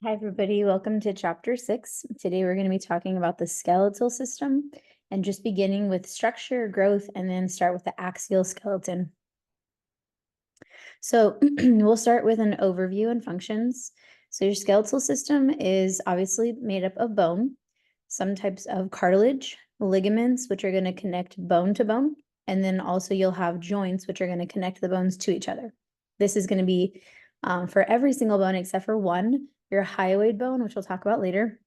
Hi, everybody. Welcome to chapter 6. Today, we're going to be talking about the skeletal system and just beginning with structure, growth, and then start with the axial skeleton. So we'll start with an overview and functions. So your skeletal system is obviously made up of bone, some types of cartilage, ligaments, which are going to connect bone to bone, and then also you'll have joints, which are going to connect the bones to each other. This is going to be for every single bone except for one. Your hyoid bone, which we'll talk about later,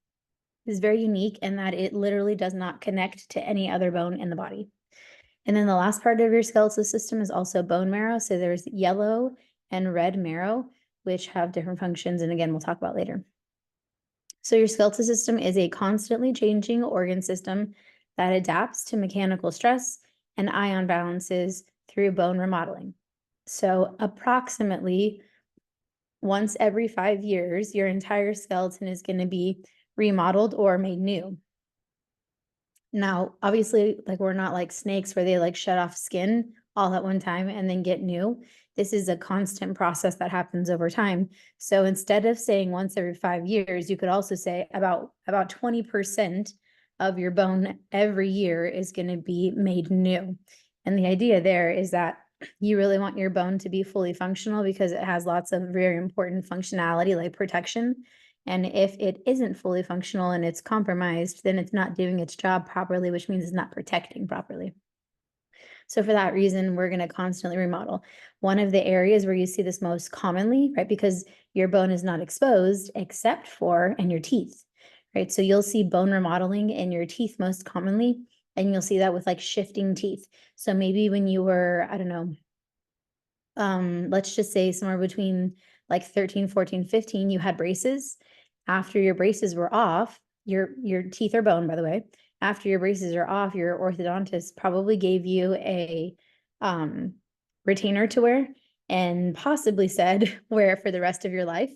is very unique in that it literally does not connect to any other bone in the body. And then the last part of your skeletal system is also bone marrow. So there's yellow and red marrow, which have different functions. And again, we'll talk about later. So your skeletal system is a constantly changing organ system that adapts to mechanical stress and ion balances through bone remodeling. So approximately once every 5 years, your entire skeleton is going to be remodeled or made new. Now, obviously, like we're not like snakes where they like shut off skin all at one time and then get new. This is a constant process that happens over time. So instead of saying once every 5 years, you could also say about 20% of your bone every year is going to be made new. And the idea there is that you really want your bone to be fully functional because it has lots of very important functionality like protection. And if it isn't fully functional and it's compromised, then it's not doing its job properly, which means it's not protecting properly. So for that reason, we're going to constantly remodel. One of the areas where you see this most commonly, right, because your bone is not exposed except for in your teeth, right? So you'll see bone remodeling in your teeth most commonly, and you'll see that with like shifting teeth. So maybe when you were, I don't know, let's just say somewhere between like 13, 14, 15, you had braces. After your braces were off, your teeth are bone, by the way. After your braces are off, your orthodontist probably gave you a retainer to wear and possibly said wear it for the rest of your life.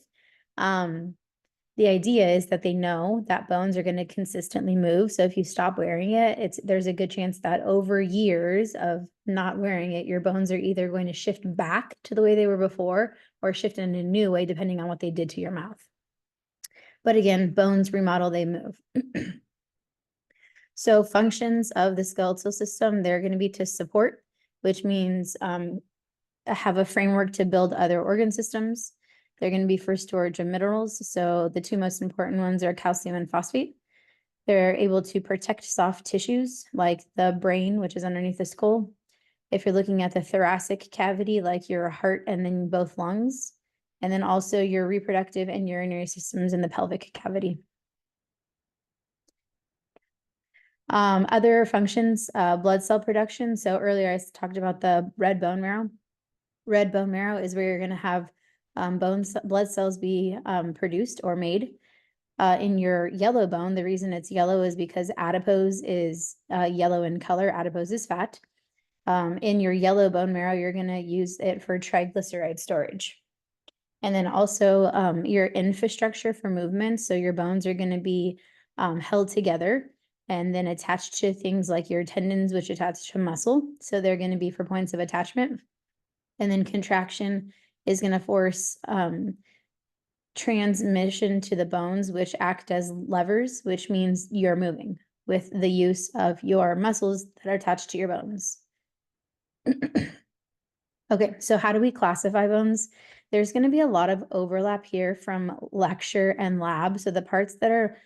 The idea is that they know that bones are going to consistently move. So if you stop wearing it, there's a good chance that over years of not wearing it, your bones are either going to shift back to the way they were before or shift in a new way, depending on what they did to your mouth. But again, bones remodel, they move. So functions of the skeletal system, they're going to be to support, which means have a framework to build other organ systems. They're going to be for storage of minerals. So the two most important ones are calcium and phosphate. They're able to protect soft tissues like the brain, which is underneath the skull. If you're looking at the thoracic cavity, like your heart and then both lungs, and then also your reproductive and urinary systems in the pelvic cavity. Other functions, blood cell production. So earlier I talked about the red bone marrow. Red bone marrow is where you're going to have blood cells be produced or made. In your yellow bone, the reason it's yellow is because adipose is yellow in color. Adipose is fat. In your yellow bone marrow, you're going to use it for triglyceride storage. And then also your infrastructure for movement. So your bones are going to be held together and then attached to things like your tendons, which attach to muscle. So they're going to be for points of attachment. And then contraction is going to force transmission to the bones, which act as levers, which means you're moving with the use of your muscles that are attached to your bones. Okay, so how do we classify bones? There's going to be a lot of overlap here from lecture and lab. So the parts that are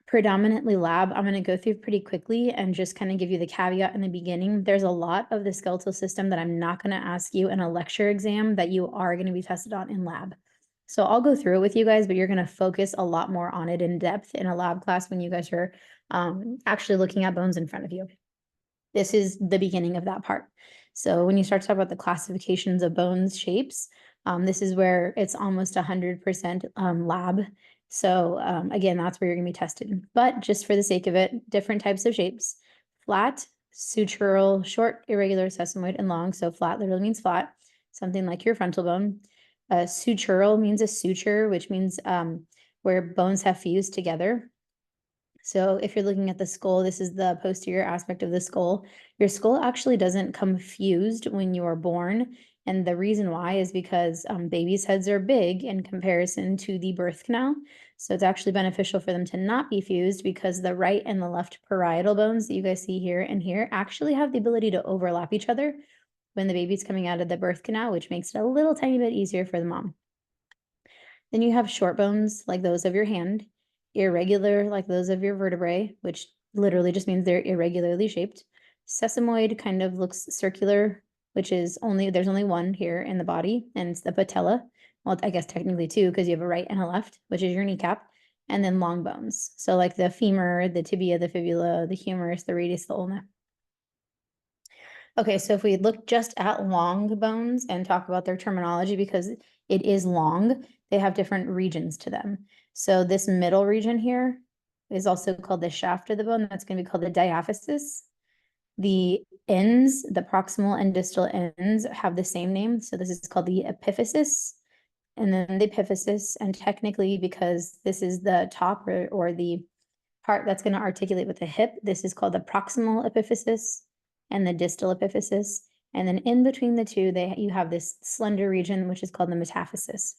predominantly lab, I'm going to go through pretty quickly and just kind of give you the caveat in the beginning. There's a lot of the skeletal system that I'm not going to ask you in a lecture exam that you are going to be tested on in lab. So I'll go through it with you guys, but you're going to focus a lot more on it in depth in a lab class when you guys are actually looking at bones in front of you. This is the beginning of that part. So when you start to talk about the classifications of bones shapes, this is where it's almost 100% lab. So again, that's where you're going to be tested. But just for the sake of it, different types of shapes: flat, sutural, short, irregular, sesamoid, and long. So flat literally means flat, something like your frontal bone. Sutural means a suture, which means where bones have fused together. So if you're looking at the skull, this is the posterior aspect of the skull. Your skull actually doesn't come fused when you are born And the reason why is because babies' heads are big in comparison to the birth canal. So it's actually beneficial for them to not be fused because the right and the left parietal bones that you guys see here and here actually have the ability to overlap each other when the baby's coming out of the birth canal, which makes it a little tiny bit easier for the mom. Then you have short bones like those of your hand, irregular like those of your vertebrae, which literally just means they're irregularly shaped. Sesamoid kind of looks circular, which is there's only one here in the body, and it's the patella. Well, I guess technically two, because you have a right and a left, which is your kneecap, and then long bones. So like the femur, the tibia, the fibula, the humerus, the radius, the ulna. Okay, so if we look just at long bones and talk about their terminology, because it is long, they have different regions to them. So this middle region here is also called the shaft of the bone. That's going to be called the diaphysis. The ends, the proximal and distal ends, have the same name. So this is called the epiphysis, and then the epiphysis. And technically, because this is the top or the part that's going to articulate with the hip, this is called the proximal epiphysis and the distal epiphysis. And then in between the two, you have this slender region, which is called the metaphysis.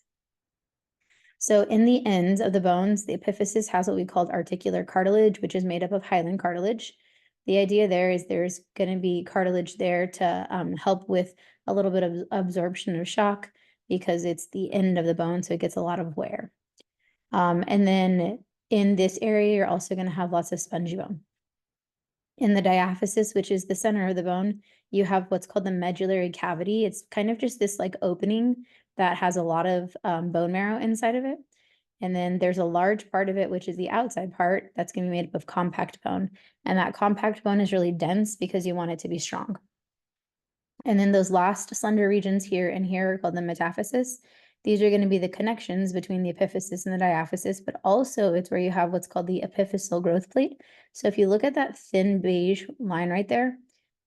So in the ends of the bones, the epiphysis has what we call articular cartilage, which is made up of hyaline cartilage. The idea there is there's going to be cartilage there to help with a little bit of absorption of shock because it's the end of the bone, so it gets a lot of wear. And then in this area, you're also going to have lots of spongy bone. In the diaphysis, which is the center of the bone, you have what's called the medullary cavity. It's kind of just this like opening that has a lot of bone marrow inside of it. And then there's a large part of it, which is the outside part, that's going to be made up of compact bone. And that compact bone is really dense because you want it to be strong. And then those last slender regions here and here are called the metaphysis. These are going to be the connections between the epiphysis and the diaphysis, but also it's where you have what's called the epiphyseal growth plate. So if you look at that thin beige line right there,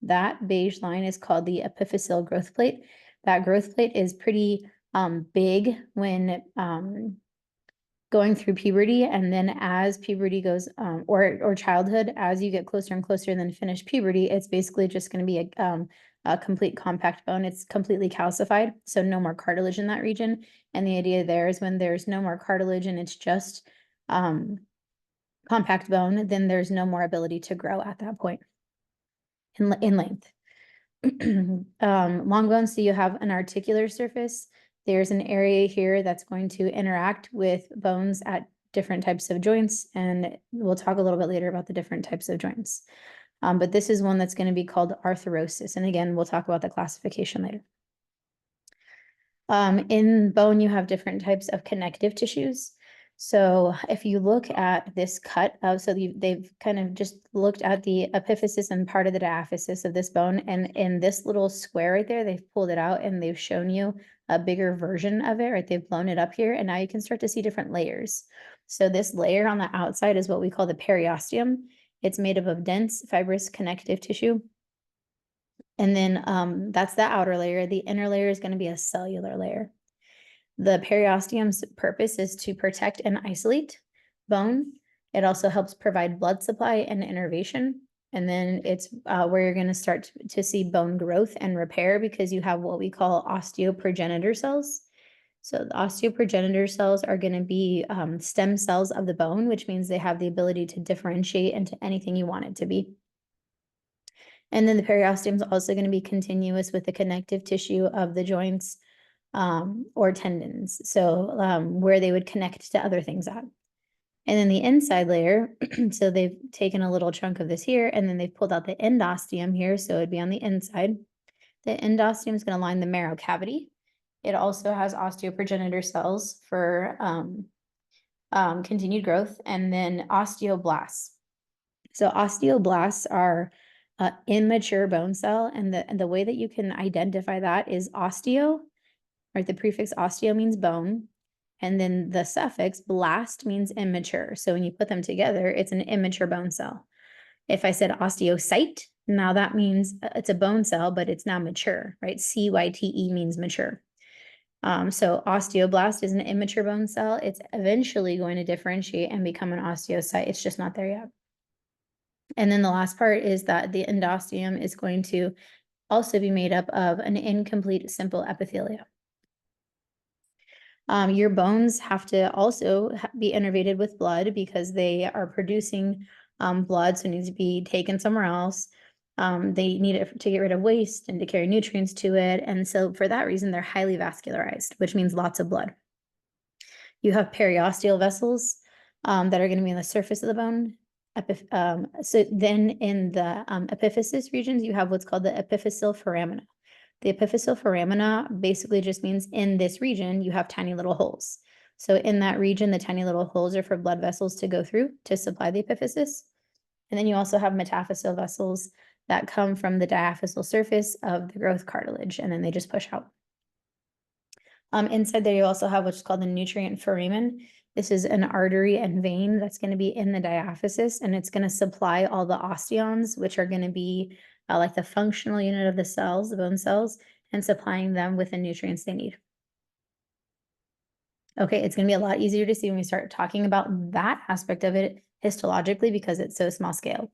that beige line is called the epiphyseal growth plate. That growth plate is pretty big when going through puberty, and then as puberty goes or childhood, as you get closer and closer and then finish puberty, it's basically just going to be a complete compact bone. It's completely calcified, so no more cartilage in that region. And the idea there is when there's no more cartilage and it's just compact bone, then there's no more ability to grow at that point in length. Long bones, so you have an articular surface. There's an area here that's going to interact with bones at different types of joints, and we'll talk a little bit later about the different types of joints. But this is one that's going to be called arthrosis, and again, we'll talk about the classification later. In bone, you have different types of connective tissues. So if you look at this cut of, so they've kind of just looked at the epiphysis and part of the diaphysis of this bone, and in this little square right there, they've pulled it out and they've shown you a bigger version of it, right? They've blown it up here, and now you can start to see different layers. So this layer on the outside is what we call the periosteum. It's made up of dense, fibrous connective tissue. And then that's the outer layer. The inner layer is going to be a cellular layer. The periosteum's purpose is to protect and isolate bone. It also helps provide blood supply and innervation. And then it's where you're going to start to see bone growth and repair, because you have what we call osteoprogenitor cells. So the osteoprogenitor cells are going to be stem cells of the bone, which means they have the ability to differentiate into anything you want it to be. And then the periosteum is also going to be continuous with the connective tissue of the joints or tendons, so where they would connect to other things at. And then the inside layer, so they've taken a little chunk of this here, and then they've pulled out the endosteum here, so it'd be on the inside. The endosteum is going to line the marrow cavity. It also has osteoprogenitor cells for continued growth, and then osteoblasts. So osteoblasts are immature bone cell, and the way that you can identify that is osteo, right? The prefix osteo means bone, and then the suffix blast means immature. So when you put them together, it's an immature bone cell. If I said osteocyte, now that means it's a bone cell, but it's now mature, right? CYTE means mature. So osteoblast is an immature bone cell. It's eventually going to differentiate and become an osteocyte. It's just not there yet. And then the last part is that the endosteum is going to also be made up of an incomplete simple epithelia. Your bones have to also be innervated with blood because they are producing blood, so it needs to be taken somewhere else. They need it to get rid of waste and to carry nutrients to it. And so for that reason, they're highly vascularized, which means lots of blood. You have periosteal vessels that are going to be on the surface of the bone. So then in the epiphysis regions, you have what's called the epiphyseal foramina. The epiphyseal foramina basically just means in this region, you have tiny little holes. So in that region, the tiny little holes are for blood vessels to go through to supply the epiphysis. And then you also have metaphyseal vessels that come from the diaphyseal surface of the growth cartilage, and then they just push out. Inside there, you also have what's called the nutrient foramen. This is an artery and vein that's going to be in the diaphysis, and it's going to supply all the osteons, which are going to be like the functional unit of the cells, the bone cells, and supplying them with the nutrients they need. Okay, it's going to be a lot easier to see when we start talking about that aspect of it histologically because it's so small scale.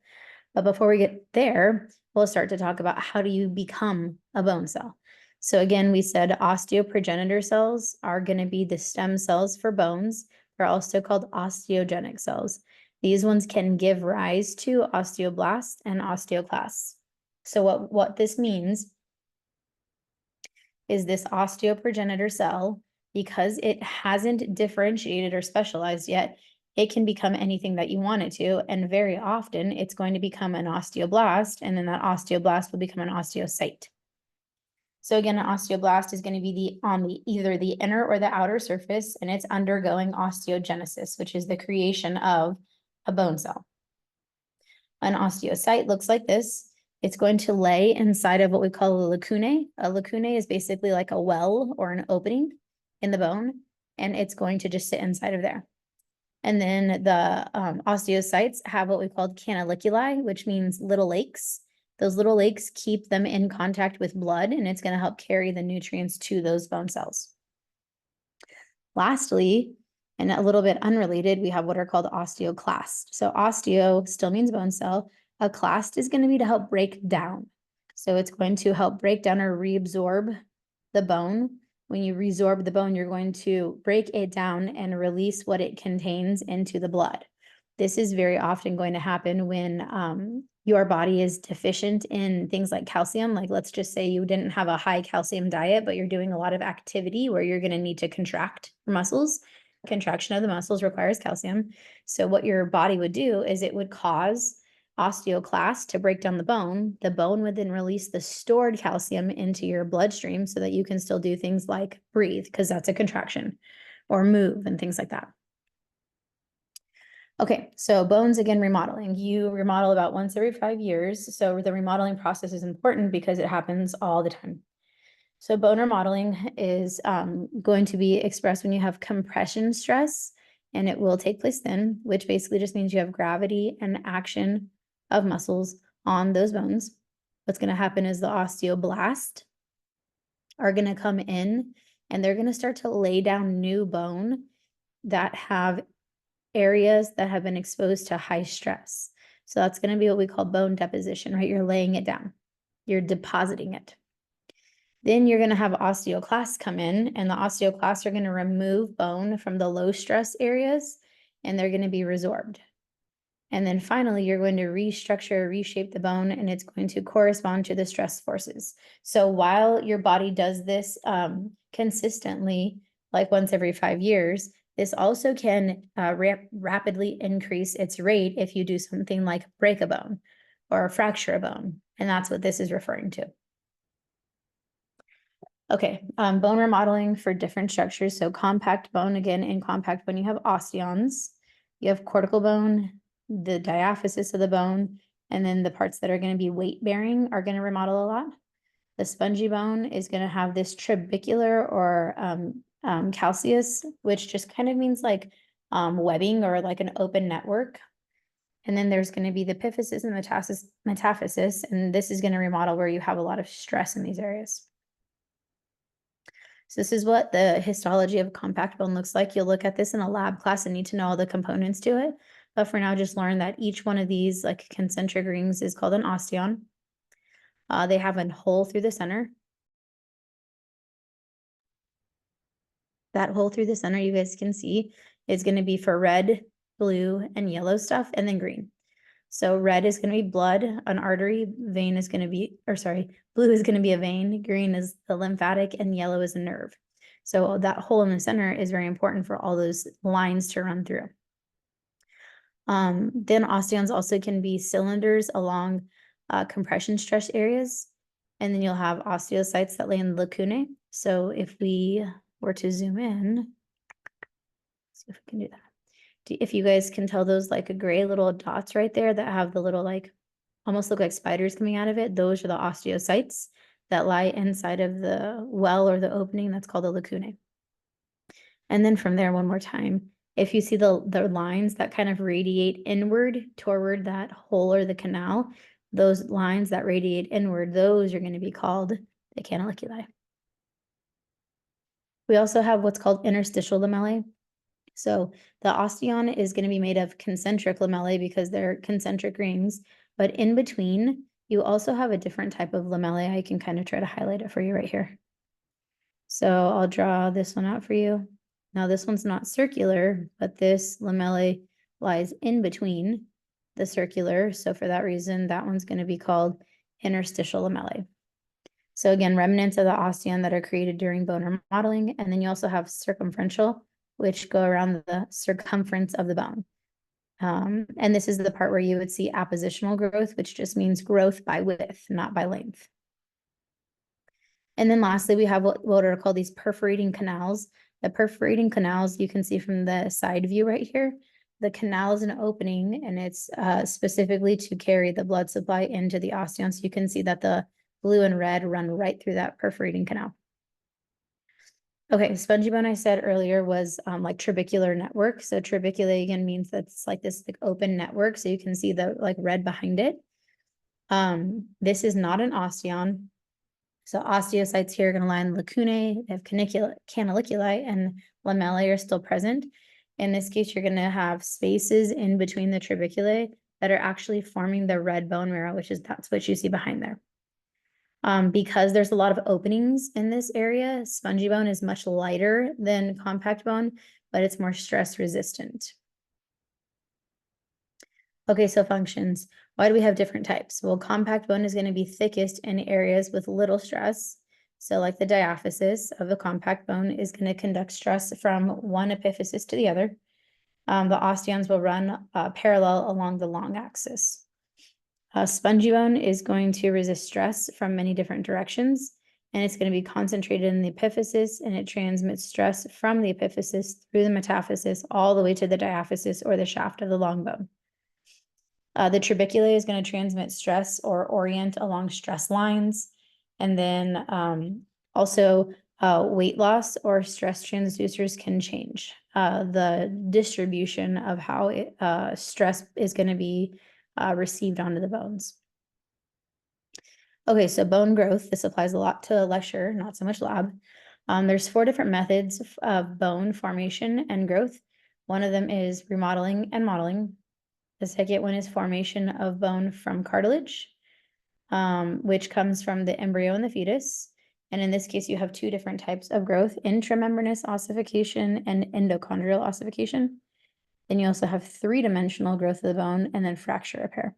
But before we get there, we'll start to talk about how do you become a bone cell. So again, we said osteoprogenitor cells are going to be the stem cells for bones. They're also called osteogenic cells. These ones can give rise to osteoblasts and osteoclasts. So what this means is this osteoprogenitor cell, because it hasn't differentiated or specialized yet, it can become anything that you want it to. And very often it's going to become an osteoblast, and then that osteoblast will become an osteocyte. So again, an osteoblast is going to be on either the inner or the outer surface, and it's undergoing osteogenesis, which is the creation of a bone cell. An osteocyte looks like this. It's going to lay inside of what we call a lacunae. A lacunae is basically like a well or an opening in the bone, and it's going to just sit inside of there. And then the osteocytes have what we call canaliculi, which means little lakes. Those little lakes keep them in contact with blood, and it's going to help carry the nutrients to those bone cells. Lastly, and a little bit unrelated, we have what are called osteoclasts. So osteo still means bone cell. A clast is going to be to help break down. So it's going to help break down or reabsorb the bone. When you resorb the bone, you're going to break it down and release what it contains into the blood. This is very often going to happen when your body is deficient in things like calcium. Like let's just say you didn't have a high calcium diet, but you're doing a lot of activity where you're going to need to contract muscles. Contraction of the muscles requires calcium. So what your body would do is it would cause osteoclast to break down the bone. The bone would then release the stored calcium into your bloodstream so that you can still do things like breathe, because that's a contraction, or move and things like that. Okay, so bones, again, remodeling. You remodel about once every 5 years. So the remodeling process is important because it happens all the time. So bone remodeling is going to be expressed when you have compression stress, and it will take place then, which basically just means you have gravity and action of muscles on those bones. What's going to happen is the osteoblast are going to come in, and they're going to start to lay down new bone that have areas that have been exposed to high stress. So that's going to be what we call bone deposition, right? You're laying it down. You're depositing it. Then you're going to have osteoclasts come in, and the osteoclasts are going to remove bone from the low stress areas, and they're going to be resorbed. And then finally, you're going to restructure, reshape the bone, and it's going to correspond to the stress forces. So while your body does this consistently, like once every 5 years, this also can rapidly increase its rate if you do something like break a bone or fracture a bone. And that's what this is referring to. Okay, bone remodeling for different structures. So compact bone, again, in compact bone, you have osteons, you have cortical bone, the diaphysis of the bone, and then the parts that are going to be weight bearing are going to remodel a lot. The spongy bone is going to have this trabecular or calcaeus, which just kind of means like webbing or like an open network. And then there's going to be the epiphysis and metaphysis, and this is going to remodel where you have a lot of stress in these areas. So this is what the histology of compact bone looks like. You'll look at this in a lab class and need to know all the components to it. But for now, just learn that each one of these like concentric rings is called an osteon. They have a hole through the center. That hole through the center, you guys can see, is going to be for red, blue, and yellow stuff, and then green. So red is going to be blood, an artery, vein is going to be, or sorry, blue is going to be a vein, green is the lymphatic, and yellow is a nerve. So that hole in the center is very important for all those lines to run through. Then osteons also can be cylinders along compression stress areas. And then you'll have osteocytes that lay in the lacunae. So if we were to zoom in, see if we can do that. If you guys can tell those like gray little dots right there that have the little like almost look like spiders coming out of it, those are the osteocytes that lie inside of the well or the opening that's called the lacunae. And then from there, one more time, if you see the lines that kind of radiate inward toward that hole or the canal, those lines that radiate inward, those are going to be called the canaliculi. We also have what's called interstitial lamellae. So the osteon is going to be made of concentric lamellae because they're concentric rings, but in between, you also have a different type of lamellae. I can kind of try to highlight it for you right here. So I'll draw this one out for you. Now this one's not circular, but this lamellae lies in between the circular. So for that reason, that one's going to be called interstitial lamellae. So again, remnants of the osteon that are created during bone remodeling. And then you also have circumferential, which go around the circumference of the bone. And this is the part where you would see appositional growth, which just means growth by width, not by length. And then lastly, we have what are called these perforating canals. The perforating canals, you can see from the side view right here. The canal is an opening, and it's specifically to carry the blood supply into the osteon. So you can see that the blue and red run right through that perforating canal. Okay, spongy bone I said earlier was like trabecular network. So trabeculae again means that's like this like open network. So you can see the like red behind it. This is not an osteon. So osteocytes here are going to lie in lacunae, they have canaliculi, and lamellae are still present. In this case, you're going to have spaces in between the trabeculae that are actually forming the red bone marrow, that's what you see behind there. Because there's a lot of openings in this area, spongy bone is much lighter than compact bone, but it's more stress resistant. Okay, so functions. Why do we have different types? Well, compact bone is going to be thickest in areas with little stress. So like the diaphysis of the compact bone is going to conduct stress from one epiphysis to the other. The osteons will run parallel along the long axis. Spongy bone is going to resist stress from many different directions, and it's going to be concentrated in the epiphysis, and it transmits stress from the epiphysis through the metaphysis all the way to the diaphysis or the shaft of the long bone. The trabeculae is going to transmit stress or orient along stress lines. And then also weight loss or stress transducers can change the distribution of how stress is going to be received onto the bones. Okay, so bone growth. This applies a lot to lecture, not so much lab. There's 4 different methods of bone formation and growth. One of them is remodeling and modeling. The second one is formation of bone from cartilage, which comes from the embryo and the fetus. And in this case, you have 2 different types of growth, intramembranous ossification and endochondral ossification. Then you also have 3-dimensional growth of the bone and then fracture repair.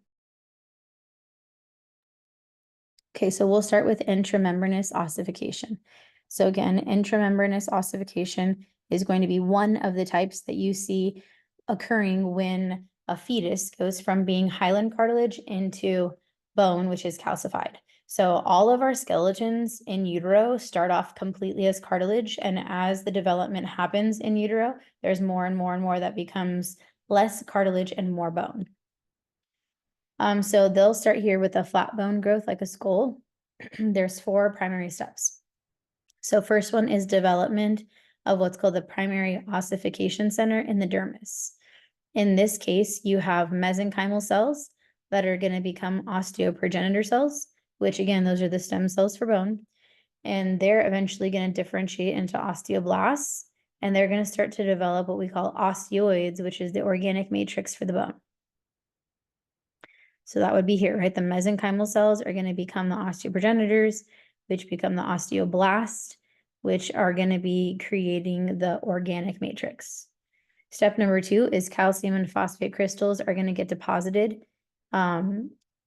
Okay, so we'll start with intramembranous ossification. So again, intramembranous ossification is going to be one of the types that you see occurring when a fetus goes from being hyaline cartilage into bone, which is calcified. So all of our skeletons in utero start off completely as cartilage, and as the development happens in utero, there's more and more and more that becomes less cartilage and more bone. So they'll start here with a flat bone growth like a skull. There's 4 primary steps. So first one is development of what's called the primary ossification center in the dermis. In this case, you have mesenchymal cells that are going to become osteoprogenitor cells, which again, those are the stem cells for bone. And they're eventually going to differentiate into osteoblasts, and they're going to start to develop what we call osteoids, which is the organic matrix for the bone. So that would be here, right? The mesenchymal cells are going to become the osteoprogenitors, which become the osteoblasts, which are going to be creating the organic matrix. Step number 2 is calcium and phosphate crystals are going to get deposited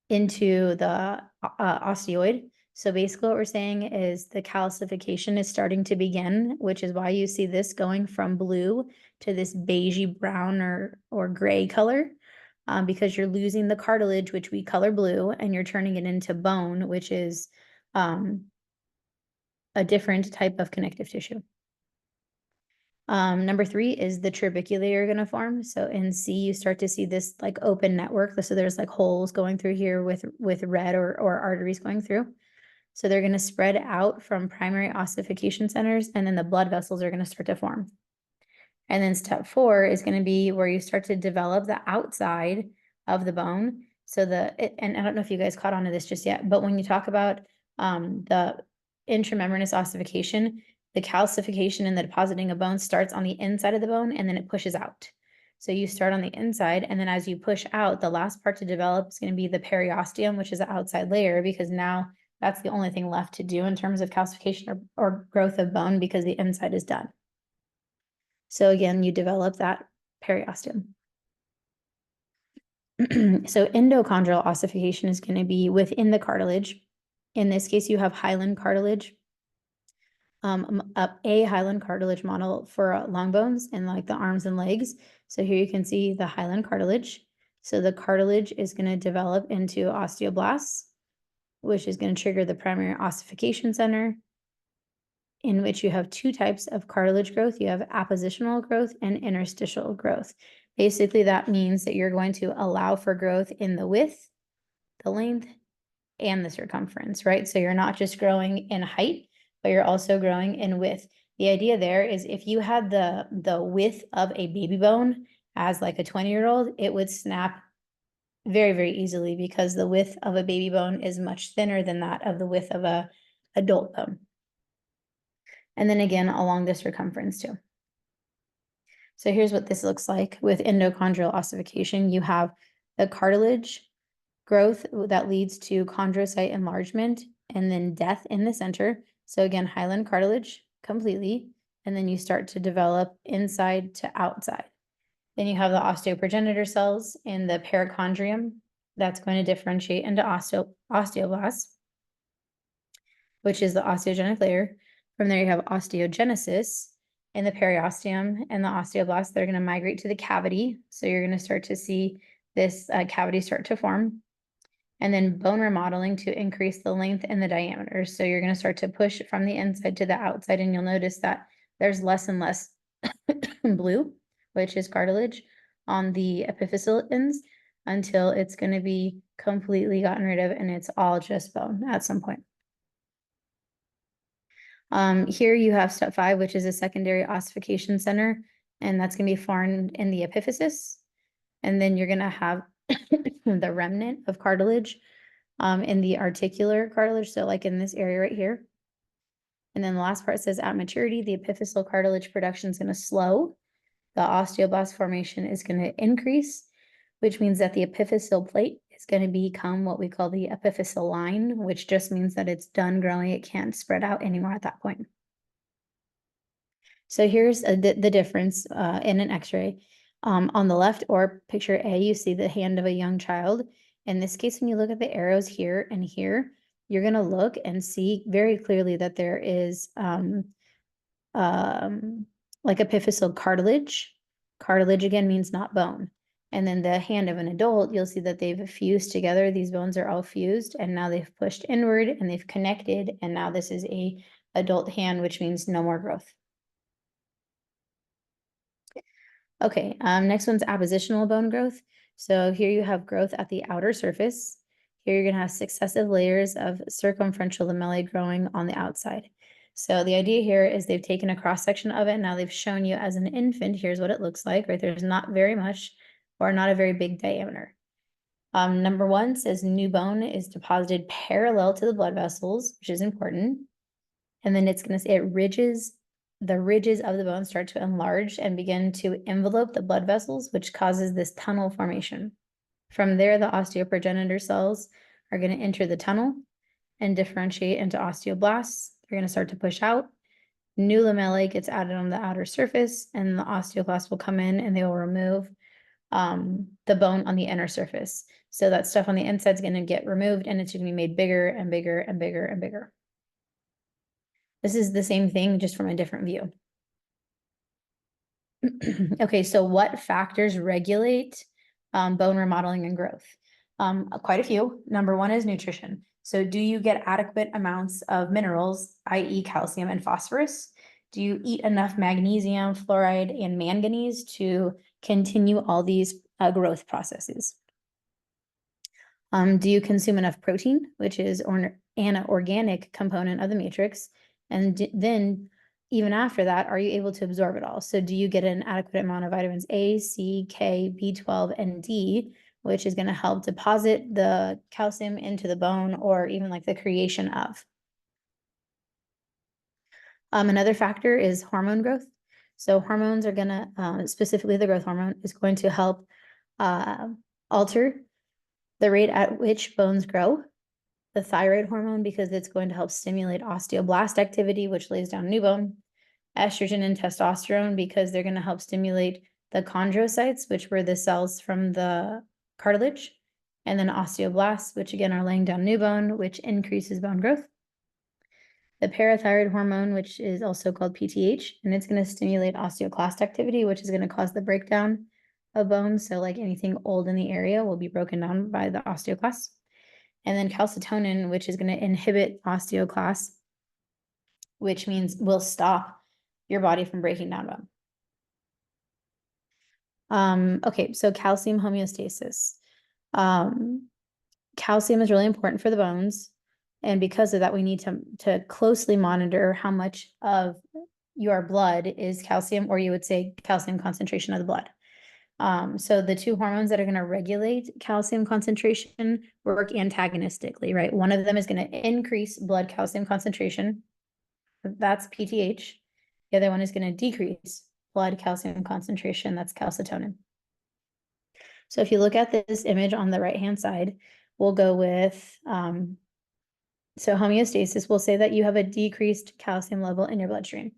into the osteoid. So basically what we're saying is the calcification is starting to begin, which is why you see this going from blue to this beigey brown or gray color, because you're losing the cartilage, which we color blue, and you're turning it into bone, which is a different type of connective tissue. Number 3 is the trabeculae are going to form. So in C, you start to see this like open network. So there's like holes going through here with red or arteries going through. So they're going to spread out from primary ossification centers, and then the blood vessels are going to start to form. And then step 4 is going to be where you start to develop the outside of the bone. So and I don't know if you guys caught on to this just yet, but when you talk about the intramembranous ossification, the calcification and the depositing of bone starts on the inside of the bone, and then it pushes out. So you start on the inside, and then as you push out, the last part to develop is going to be the periosteum, which is the outside layer, because now that's the only thing left to do in terms of calcification or growth of bone, because the inside is done. So again, you develop that periosteum. So endochondral ossification is going to be within the cartilage. In this case, you have hyaline cartilage, a hyaline cartilage model for long bones and like the arms and legs. So here you can see the hyaline cartilage. So the cartilage is going to develop into osteoblasts, which is going to trigger the primary ossification center, in which you have 2 types of cartilage growth. You have appositional growth and interstitial growth. Basically, that means that you're going to allow for growth in the width, the length, and the circumference, right? So you're not just growing in height, but you're also growing in width. The idea there is if you had the width of a baby bone as like a 20-year-old, it would snap very, very easily, because the width of a baby bone is much thinner than that of the width of a adult bone. And then again, along the circumference too. So here's what this looks like with endochondral ossification. You have the cartilage growth that leads to chondrocyte enlargement and then death in the center. So again, hyaline cartilage completely, and then you start to develop inside to outside. Then you have the osteoprogenitor cells in the perichondrium that's going to differentiate into osteoblasts, which is the osteogenic layer. From there, you have osteogenesis in the periosteum and the osteoblasts. They're going to migrate to the cavity. So you're going to start to see this cavity start to form. And then bone remodeling to increase the length and the diameter. So you're going to start to push from the inside to the outside, and you'll notice that there's less and less blue, which is cartilage, on the epiphyseal ends, until it's going to be completely gotten rid of and it's all just bone at some point. Here you have step 5, which is a secondary ossification center, and that's going to be formed in the epiphysis. And then you're going to have the remnant of cartilage in the articular cartilage, so like in this area right here. And then the last part says at maturity, the epiphyseal cartilage production is going to slow. The osteoblast formation is going to increase, which means that the epiphyseal plate is going to become what we call the epiphyseal line, which just means that it's done growing. It can't spread out anymore at that point. So here's the difference in an x-ray. On the left, or picture A, you see the hand of a young child. In this case, when you look at the arrows here and here, you're going to look and see very clearly that there is like epiphyseal cartilage. Cartilage again means not bone. And then the hand of an adult, you'll see that they've fused together. These bones are all fused, and now they've pushed inward and they've connected. And now this is a adult hand, which means no more growth. Okay, next one's appositional bone growth. So here you have growth at the outer surface. Here you're gonna have successive layers of circumferential lamellae growing on the outside. So the idea here is they've taken a cross section of it, and now they've shown you as an infant, here's what it looks like, right? There's not very much or not a very big diameter. Number 1 says new bone is deposited parallel to the blood vessels, which is important. And then it's gonna say the ridges of the bone start to enlarge and begin to envelope the blood vessels, which causes this tunnel formation. From there, the osteoprogenitor cells are going to enter the tunnel and differentiate into osteoblasts. They're going to start to push out. New lamellae gets added on the outer surface, and the osteoclasts will come in and they will remove the bone on the inner surface. So that stuff on the inside is going to get removed, and it's going to be made bigger and bigger and bigger and bigger. This is the same thing, just from a different view. Okay, so what factors regulate bone remodeling and growth? Quite a few. Number one is nutrition. So do you get adequate amounts of minerals, i.e. calcium and phosphorus? Do you eat enough magnesium, fluoride, and manganese to continue all these growth processes? Do you consume enough protein, which is an organic component of the matrix? And then even after that, are you able to absorb it all? So do you get an adequate amount of vitamins A, C, K, B12, and D, which is going to help deposit the calcium into the bone, or even like the creation of? Another factor is hormone growth. So hormones are going to, specifically the growth hormone, is going to help alter the rate at which bones grow. The thyroid hormone, because it's going to help stimulate osteoblast activity, which lays down new bone. Estrogen and testosterone, because they're going to help stimulate the chondrocytes, which were the cells from the cartilage. And then osteoblasts, which again are laying down new bone, which increases bone growth. The parathyroid hormone, which is also called PTH, and it's going to stimulate osteoclast activity, which is going to cause the breakdown of bones. So like anything old in the area will be broken down by the osteoclasts. And then calcitonin, which is going to inhibit osteoclasts, which means will stop your body from breaking down bone. Okay, so calcium homeostasis. Calcium is really important for the bones. And because of that, we need to closely monitor how much of your blood is calcium, or you would say calcium concentration of the blood. So the two hormones that are going to regulate calcium concentration work antagonistically, right? One of them is going to increase blood calcium concentration. That's PTH. The other one is going to decrease blood calcium concentration. That's calcitonin. So if you look at this image on the right-hand side, we'll go with, so homeostasis, we'll say that you have a decreased calcium level in your bloodstream.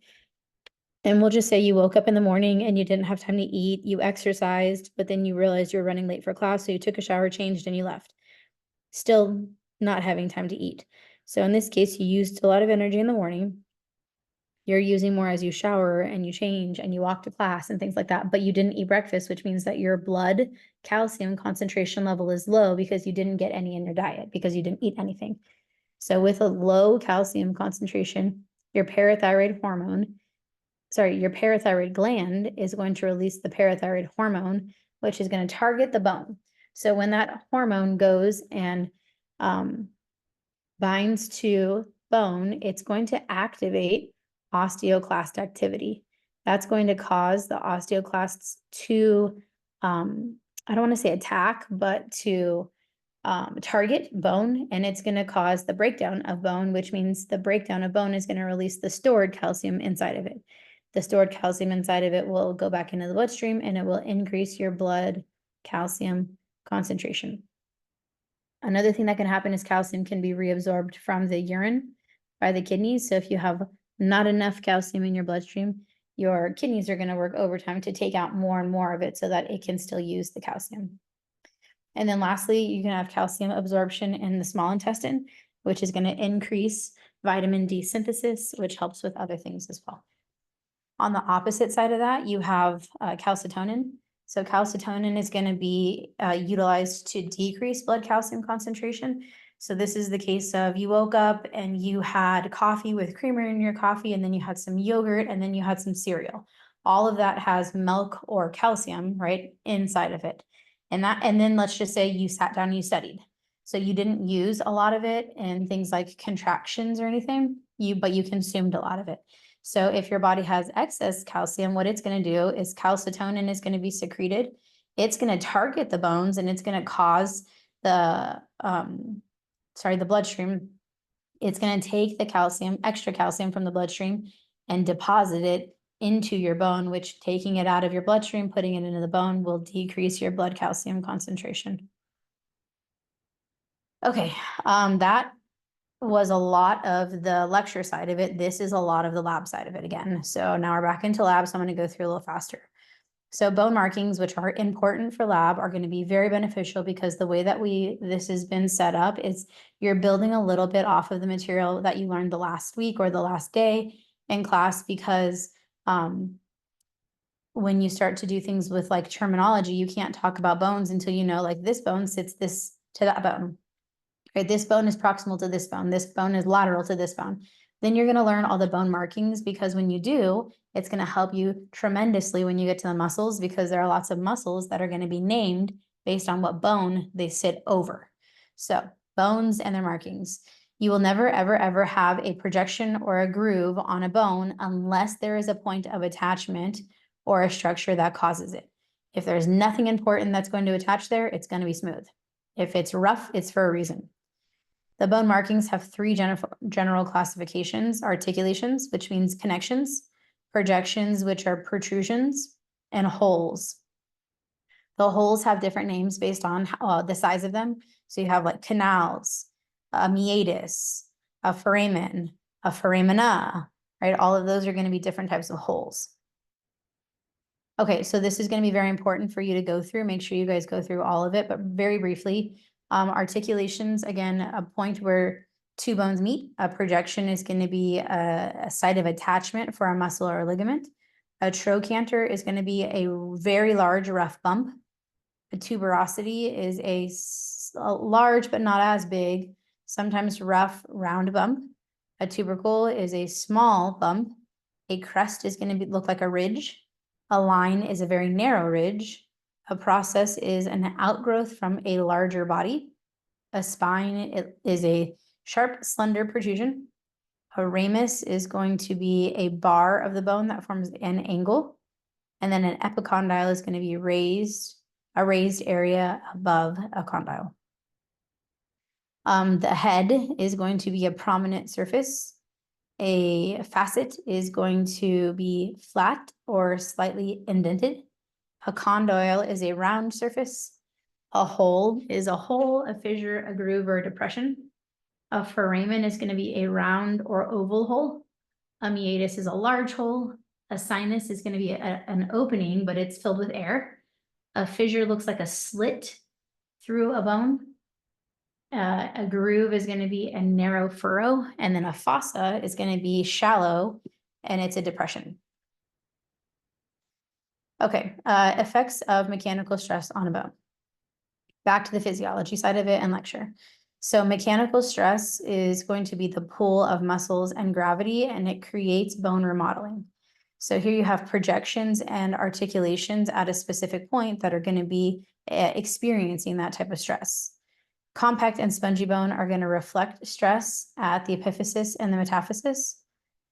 And we'll just say you woke up in the morning and you didn't have time to eat, you exercised, but then you realized you were running late for class, so you took a shower, changed, and you left. Still not having time to eat. So in this case, you used a lot of energy in the morning. You're using more as you shower and you change and you walk to class and things like that, but you didn't eat breakfast, which means that your blood calcium concentration level is low because you didn't get any in your diet, because you didn't eat anything. So with a low calcium concentration, your parathyroid gland is going to release the parathyroid hormone, which is going to target the bone. So when that hormone goes and binds to bone, it's going to activate osteoclast activity. That's going to cause the osteoclasts to, I don't want to say attack, but to target bone, and it's going to cause the breakdown of bone, which means the breakdown of bone is going to release the stored calcium inside of it. The stored calcium inside of it will go back into the bloodstream, and it will increase your blood calcium concentration. Another thing that can happen is calcium can be reabsorbed from the urine by the kidneys. So if you have not enough calcium in your bloodstream, your kidneys are going to work overtime to take out more and more of it so that it can still use the calcium. And then lastly, you can have calcium absorption in the small intestine, which is going to increase vitamin D synthesis, which helps with other things as well. On the opposite side of that, you have calcitonin. So calcitonin is going to be utilized to decrease blood calcium concentration. So this is the case of you woke up and you had coffee with creamer in your coffee, and then you had some yogurt, and then you had some cereal. All of that has milk or calcium, right, inside of it. And then let's just say you sat down and you studied. So you didn't use a lot of it in things like contractions or anything, but you consumed a lot of it. So if your body has excess calcium, what it's going to do is calcitonin is going to be secreted. It's going to target the bones, and it's going to cause the bloodstream. It's going to take the calcium, extra calcium from the bloodstream, and deposit it into your bone, which, taking it out of your bloodstream, putting it into the bone, will decrease your blood calcium concentration. Okay, that was a lot of the lecture side of it. This is a lot of the lab side of it again. So now we're back into lab, so I'm going to go through a little faster. So bone markings, which are important for lab, are going to be very beneficial because the way that this has been set up is you're building a little bit off of the material that you learned the last week or the last day in class, because when you start to do things with like terminology, you can't talk about bones until you know, like, this bone sits this to that bone, right? This bone is proximal to this bone is lateral to this bone. Then you're going to learn all the bone markings, because when you do, it's going to help you tremendously when you get to the muscles, because there are lots of muscles that are going to be named based on what bone they sit over. So bones and their markings. You will never, ever, ever have a projection or a groove on a bone unless there is a point of attachment or a structure that causes it. If there's nothing important that's going to attach there, it's going to be smooth. If it's rough, it's for a reason. The bone markings have three general classifications: articulations, which means connections; projections, which are protrusions; and holes. The holes have different names based on the size of them. So you have like canals, a meatus, a foramen, a foramina, right? All of those are going to be different types of holes. Okay, so this is going to be very important for you to go through. Make sure you guys go through all of it, but very briefly, articulations, again, a point where two bones meet. A projection is going to be a site of attachment for a muscle or a ligament. A trochanter is going to be a very large, rough bump. A tuberosity is a large, but not as big, sometimes rough, round bump. A tubercle is a small bump. A crest is going to look like a ridge. A line is a very narrow ridge. A process is an outgrowth from a larger body. A spine is a sharp, slender protrusion. A ramus is going to be a bar of the bone that forms an angle. And then an epicondyle is going to be a raised area above a condyle. The head is going to be a prominent surface. A facet is going to be flat or slightly indented. A condyle is a round surface. A hole is a hole, a fissure, a groove, or a depression. A foramen is going to be a round or oval hole. A meatus is a large hole. A sinus is going to be an opening, but it's filled with air. A fissure looks like a slit through a bone. A groove is going to be a narrow furrow, and then a fossa is going to be shallow, and it's a depression. Okay, effects of mechanical stress on a bone. Back to the physiology side of it and lecture. So mechanical stress is going to be the pull of muscles and gravity, and it creates bone remodeling. So here you have projections and articulations at a specific point that are going to be experiencing that type of stress. Compact and spongy bone are going to reflect stress at the epiphysis and the metaphysis.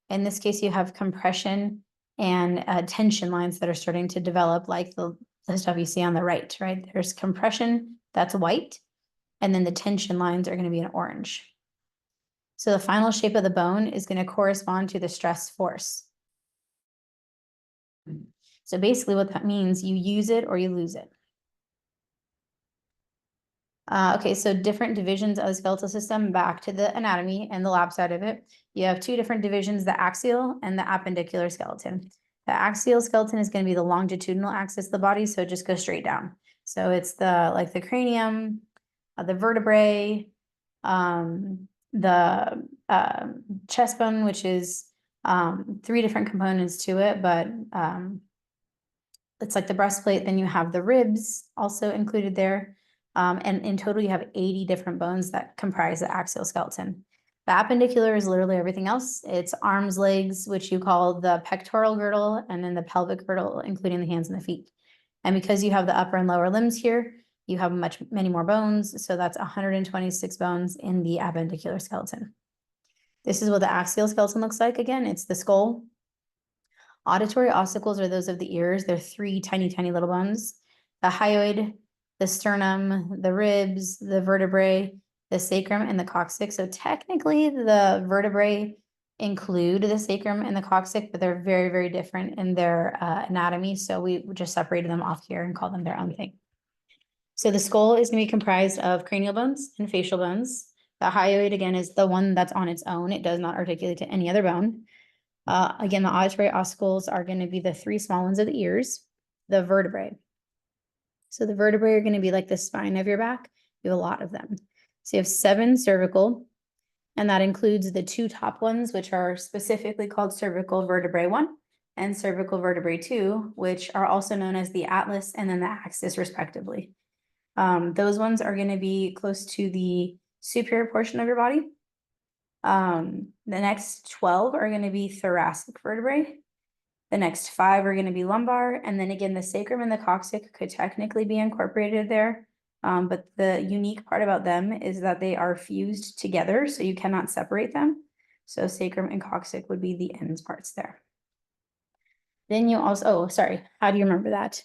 In this case, you have compression and tension lines that are starting to develop, like the stuff you see on the right, right? There's compression, that's white, and then the tension lines are going to be in orange. So the final shape of the bone is going to correspond to the stress force. So basically what that means, you use it or you lose it. Okay, so different divisions of the skeletal system, back to the anatomy and the lab side of it. You have two different divisions, the axial and the appendicular skeleton. The axial skeleton is going to be the longitudinal axis of the body, so it just goes straight down. So it's the cranium, the vertebrae, the chest bone, which is three different components to it, but it's like the breastplate. Then you have the ribs also included there. And in total, you have 80 different bones that comprise the axial skeleton. The appendicular is literally everything else. It's arms, legs, which you call the pectoral girdle, and then the pelvic girdle, including the hands and the feet. And because you have the upper and lower limbs here, you have many more bones. So that's 126 bones in the appendicular skeleton. This is what the axial skeleton looks like. Again, it's the skull. Auditory ossicles are those of the ears. They're three tiny, tiny little bones. The hyoid, the sternum, the ribs, the vertebrae, the sacrum, and the coccyx. So technically the vertebrae include the sacrum and the coccyx, but they're very, very different in their anatomy. So we just separated them off here and called them their own thing. So the skull is going to be comprised of cranial bones and facial bones. The hyoid, again, is the one that's on its own. It does not articulate to any other bone. Again, the auditory ossicles are going to be the three small ones of the ears, the vertebrae. So the vertebrae are going to be like the spine of your back. You have a lot of them. So you have 7 cervical, and that includes the 2 top ones, which are specifically called cervical vertebrae 1 and cervical vertebrae 2, which are also known as the atlas and then the axis, respectively. Those ones are going to be close to the superior portion of your body. The next 12 are going to be thoracic vertebrae. The next 5 are going to be lumbar. And then again, the sacrum and the coccyx could technically be incorporated there. But the unique part about them is that they are fused together, so you cannot separate them. So sacrum and coccyx would be the ends parts there. Then you also, oh, sorry, how do you remember that?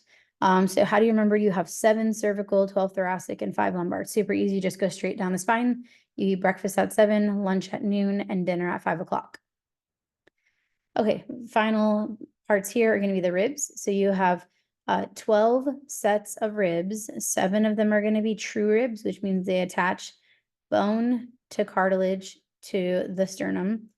So how do you remember you have 7 cervical, 12 thoracic, and 5 lumbar? Super easy, just go straight down the spine. You eat breakfast at 7, lunch at noon, and dinner at 5 o'clock. Okay, final parts here are going to be the ribs. So you have 12 sets of ribs. 7 of them are going to be true ribs, which means they attach bone to cartilage to the sternum,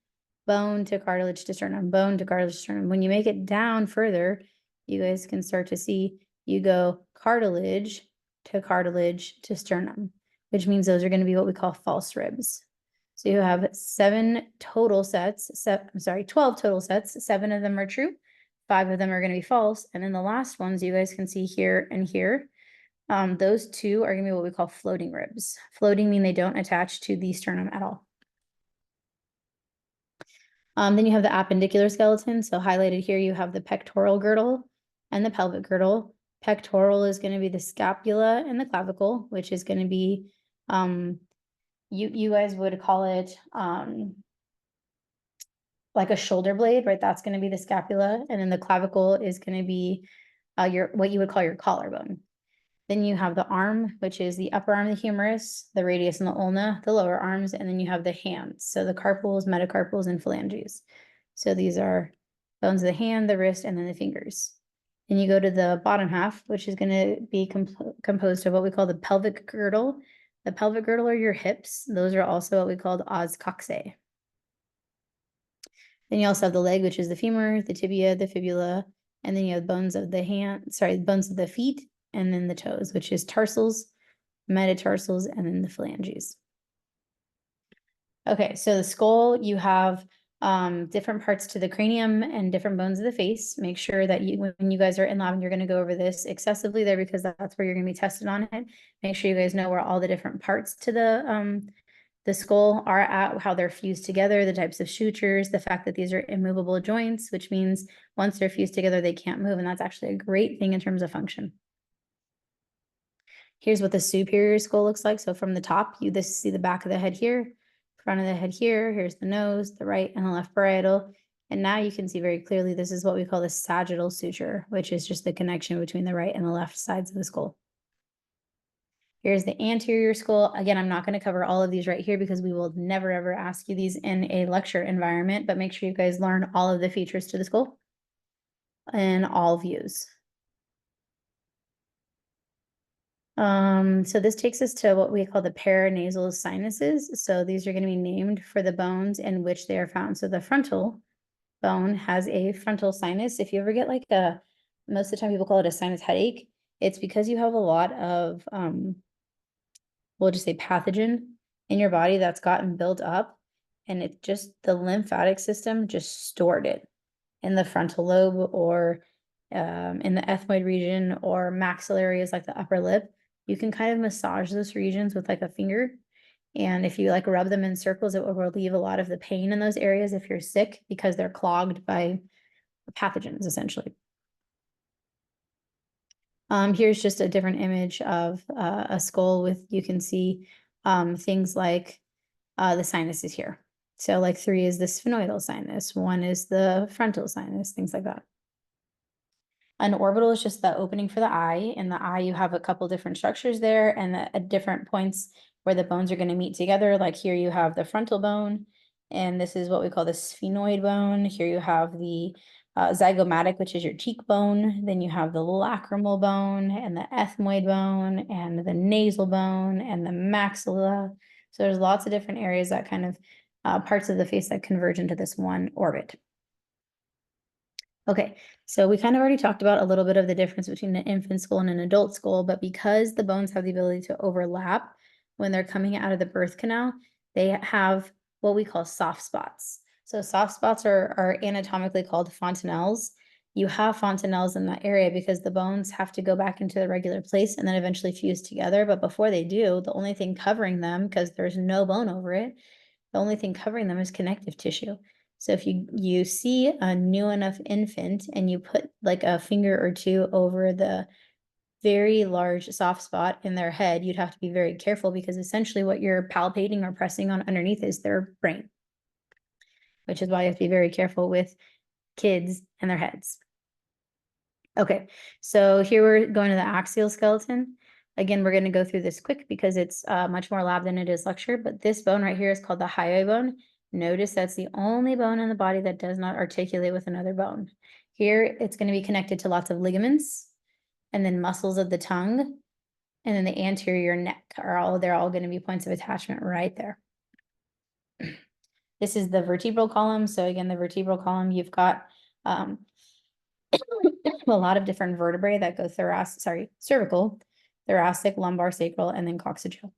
bone to cartilage to sternum, bone to cartilage to sternum. When you make it down further, you guys can start to see you go cartilage to sternum, which means those are going to be what we call false ribs. So you have 7 total sets, 12 total sets. 7 of them are true, 5 of them are going to be false. And then the last ones you guys can see here and here. Those 2 are going to be what we call floating ribs. Floating mean they don't attach to the sternum at all. Then you have the appendicular skeleton. So highlighted here, you have the pectoral girdle and the pelvic girdle. Pectoral is going to be the scapula and the clavicle, which is going to be, you guys would call it like a shoulder blade, right? That's going to be the scapula. And then the clavicle is going to be what you would call your collarbone. Then you have the arm, which is the upper arm of the humerus, the radius and the ulna, the lower arms, and then you have the hands. So the carpals, metacarpals, and phalanges. So these are bones of the hand, the wrist, and then the fingers. Then you go to the bottom half, which is going to be composed of what we call the pelvic girdle. The pelvic girdle are your hips. Those are also what we call the os coxae. Then you also have the leg, which is the femur, the tibia, the fibula, and then you have bones of the bones of the feet, and then the toes, which is tarsals, metatarsals, and then the phalanges. Okay, so the skull, you have different parts to the cranium and different bones of the face. Make sure that when you guys are in lab and you're going to go over this excessively there, because that's where you're going to be tested on it. Make sure you guys know where all the different parts to the skull are at, how they're fused together, the types of sutures, the fact that these are immovable joints, which means once they're fused together, they can't move. And that's actually a great thing in terms of function. Here's what the superior skull looks like. So from the top, you see the back of the head here, front of the head here. Here's the nose, the right and the left parietal. And now you can see very clearly, this is what we call the sagittal suture, which is just the connection between the right and the left sides of the skull. Here's the anterior skull. Again, I'm not going to cover all of these right here because we will never, ever ask you these in a lecture environment, but make sure you guys learn all of the features to the skull in all views. So this takes us to what we call the paranasal sinuses. So these are going to be named for the bones in which they are found. So the frontal bone has a frontal sinus. If you ever get like most of the time people call it a sinus headache, it's because you have a lot of, we'll just say pathogen in your body that's gotten built up, and it just, the lymphatic system just stored it in the frontal lobe or in the ethmoid region or maxillary areas like the upper lip. You can kind of massage those regions with like a finger. And if you like rub them in circles, it will relieve a lot of the pain in those areas if you're sick, because they're clogged by pathogens, essentially. Here's just a different image of a skull with, you can see things like the sinuses here. So like 3 is the sphenoidal sinus, 1 is the frontal sinus, things like that. An orbital is just the opening for the eye. In the eye, you have a couple different structures there, and at different points where the bones are going to meet together. Like here you have the frontal bone, and this is what we call the sphenoid bone. Here you have the zygomatic, which is your cheekbone. Then you have the lacrimal bone and the ethmoid bone and the nasal bone and the maxilla. So there's lots of different areas that kind of parts of the face that converge into this one orbit. Okay, so we kind of already talked about a little bit of the difference between an infant skull and an adult skull, but because the bones have the ability to overlap when they're coming out of the birth canal, they have what we call soft spots. So soft spots are anatomically called fontanelles. You have fontanelles in that area because the bones have to go back into the regular place and then eventually fuse together. But before they do, the only thing covering them, because there's no bone over it, the only thing covering them is connective tissue. So if you see a new enough infant and you put like a finger or two over the very large soft spot in their head, you'd have to be very careful because essentially what you're palpating or pressing on underneath is their brain, which is why you have to be very careful with kids and their heads. Okay, so here we're going to the axial skeleton. Again, we're going to go through this quick because it's much more lab than it is lecture, but this bone right here is called the hyoid bone. Notice that's the only bone in the body that does not articulate with another bone. Here, it's going to be connected to lots of ligaments and then muscles of the tongue, and then the anterior neck they're all going to be points of attachment right there. This is the vertebral column. So again, the vertebral column, you've got a lot of different vertebrae that go cervical, thoracic, lumbar, sacral, and then coccygeal.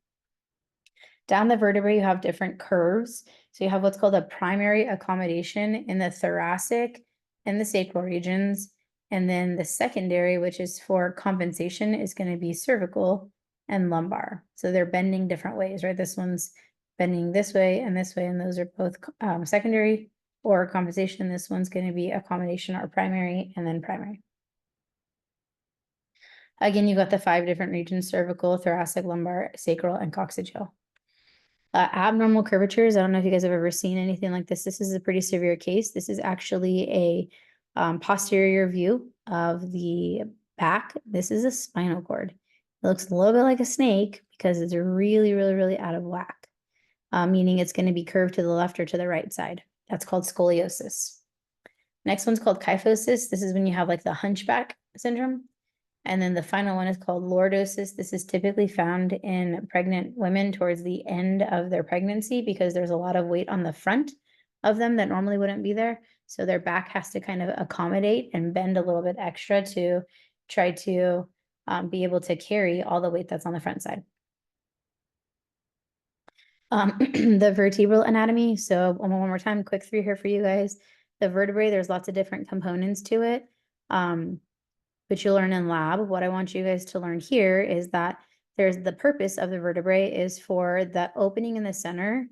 Down the vertebrae, you have different curves. So you have what's called a primary accommodation in the thoracic and the sacral regions. And then the secondary, which is for compensation, is going to be cervical and lumbar. So they're bending different ways, right? This one's bending this way, and those are both secondary or compensation. This one's going to be accommodation or primary, and then primary. Again, you got the 5 different regions: cervical, thoracic, lumbar, sacral, and coccygeal. Abnormal curvatures. I don't know if you guys have ever seen anything like this. This is a pretty severe case. This is actually a posterior view of the back. This is a spinal cord. It looks a little bit like a snake because it's really, really, really out of whack, meaning it's going to be curved to the left or to the right side. That's called scoliosis. Next one's called kyphosis. This is when you have like the hunchback syndrome. And then the final one is called lordosis. This is typically found in pregnant women towards the end of their pregnancy because there's a lot of weight on the front of them that normally wouldn't be there. So their back has to kind of accommodate and bend a little bit extra to try to be able to carry all the weight that's on the front side. The vertebral anatomy. So one more time, quick through here for you guys. The vertebrae, there's lots of different components to it. Which you'll learn in lab. What I want you guys to learn here is that there's the purpose of the vertebrae is for the opening in the center,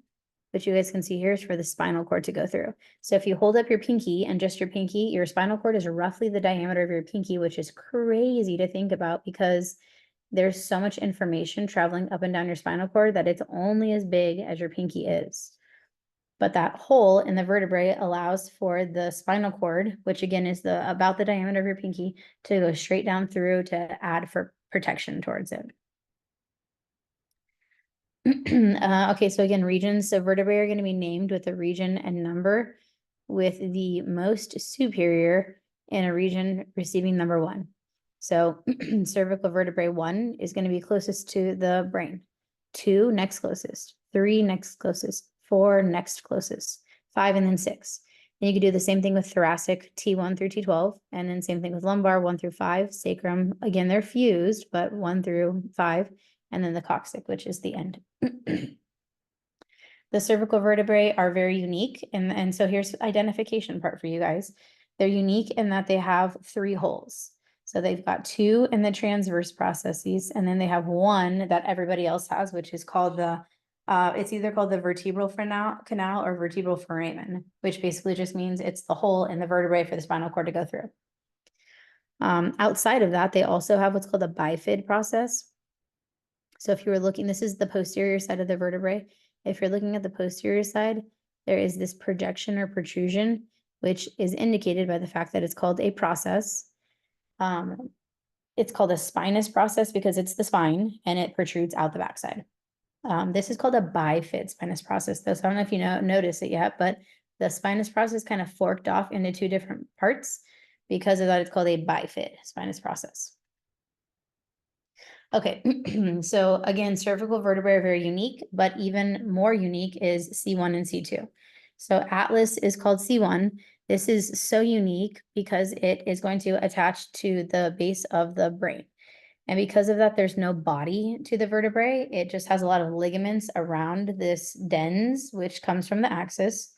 which you guys can see here is for the spinal cord to go through. So if you hold up your pinky and just your pinky, your spinal cord is roughly the diameter of your pinky, which is crazy to think about because there's so much information traveling up and down your spinal cord that it's only as big as your pinky is. But that hole in the vertebrae allows for the spinal cord, which again is about the diameter of your pinky, to go straight down through to add for protection towards it. Okay, so again, regions. So vertebrae are going to be named with a region and number, with the most superior in a region receiving number 1. So cervical vertebrae 1 is going to be closest to the brain. 2 next closest. 3 next closest. 4 next closest, 5, and then 6. And you could do the same thing with thoracic, T1 through T12, and then same thing with lumbar, 1 through 5, sacrum, again, they're fused, but 1 through 5, and then the coccyx, which is the end. The cervical vertebrae are very unique, and so here's the identification part for you guys. They're unique in that they have 3 holes. So they've got 2 in the transverse processes, and then they have 1 that everybody else has, which is called the it's either called the vertebral canal or vertebral foramen, which basically just means it's the hole in the vertebrae for the spinal cord to go through. Outside of that, they also have what's called a bifid process. So if you were looking, this is the posterior side of the vertebrae. If you're looking at the posterior side, there is this projection or protrusion, which is indicated by the fact that it's called a process. It's called a spinous process because it's the spine and it protrudes out the backside. This is called a bifid spinous process, though. So I don't know if you notice it yet, but The spinous process kind of forked off into two different parts. Because of that, it's called a bifid spinous process. Okay, so again, cervical vertebrae are very unique, but even more unique is C1 and C2. So atlas is called C1. This is so unique because it is going to attach to the base of the brain. And because of that, there's no body to the vertebrae. It just has a lot of ligaments around this dens, which comes from the axis.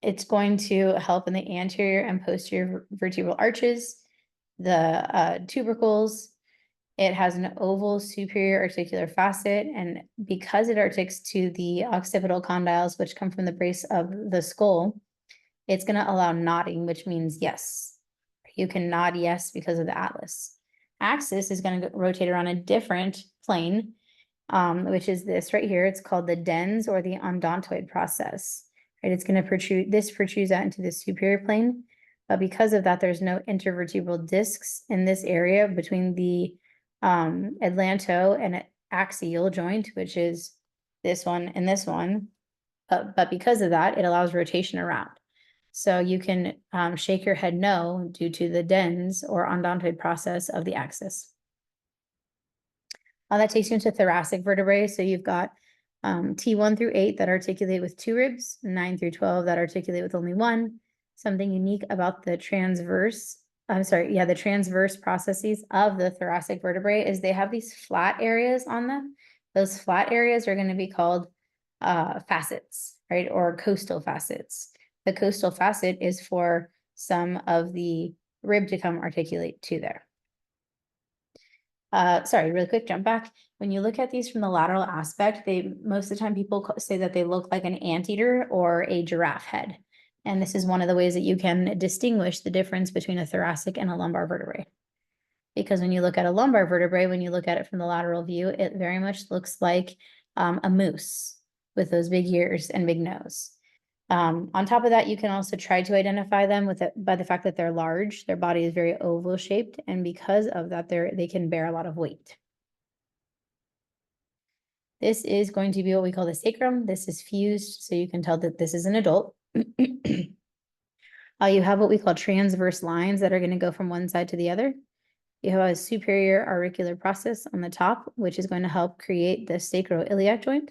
It's going to help in the anterior and posterior vertebral arches, the tubercles. It has an oval superior articular facet, and because it articulates to the occipital condyles, which come from the base of the skull, it's going to allow nodding, which means yes. You can nod yes because of the atlas. Axis is going to rotate around a different plane, which is this right here. It's called the dens or the odontoid process. Right? It's going to protrudes out into the superior plane, but because of that, there's no intervertebral discs in this area between the atlanto and axial joint, which is this one and this one. But because of that, it allows rotation around. So you can shake your head no due to the dens or odontoid process of the axis. That takes you into thoracic vertebrae. So you've got T1 through 8 that articulate with 2 ribs, 9 through 12 that articulate with only 1. Something unique about the transverse processes of the thoracic vertebrae is they have these flat areas on them. Those flat areas are going to be called facets, right? Or costal facets. The costal facet is for some of the rib to come articulate to there. Sorry, really quick jump back. When you look at these from the lateral aspect, most of the time people say that they look like an anteater or a giraffe head. And this is one of the ways that you can distinguish the difference between a thoracic and a lumbar vertebrae. Because when you look at a lumbar vertebrae, when you look at it from the lateral view, it very much looks like a moose with those big ears and big nose. On top of that, you can also try to identify them by the fact that they're large. Their body is very oval shaped, and because of that, they can bear a lot of weight. This is going to be what we call the sacrum. This is fused, so you can tell that this is an adult. You have what we call transverse lines that are going to go from one side to the other. You have a superior auricular process on the top, which is going to help create the sacroiliac joint.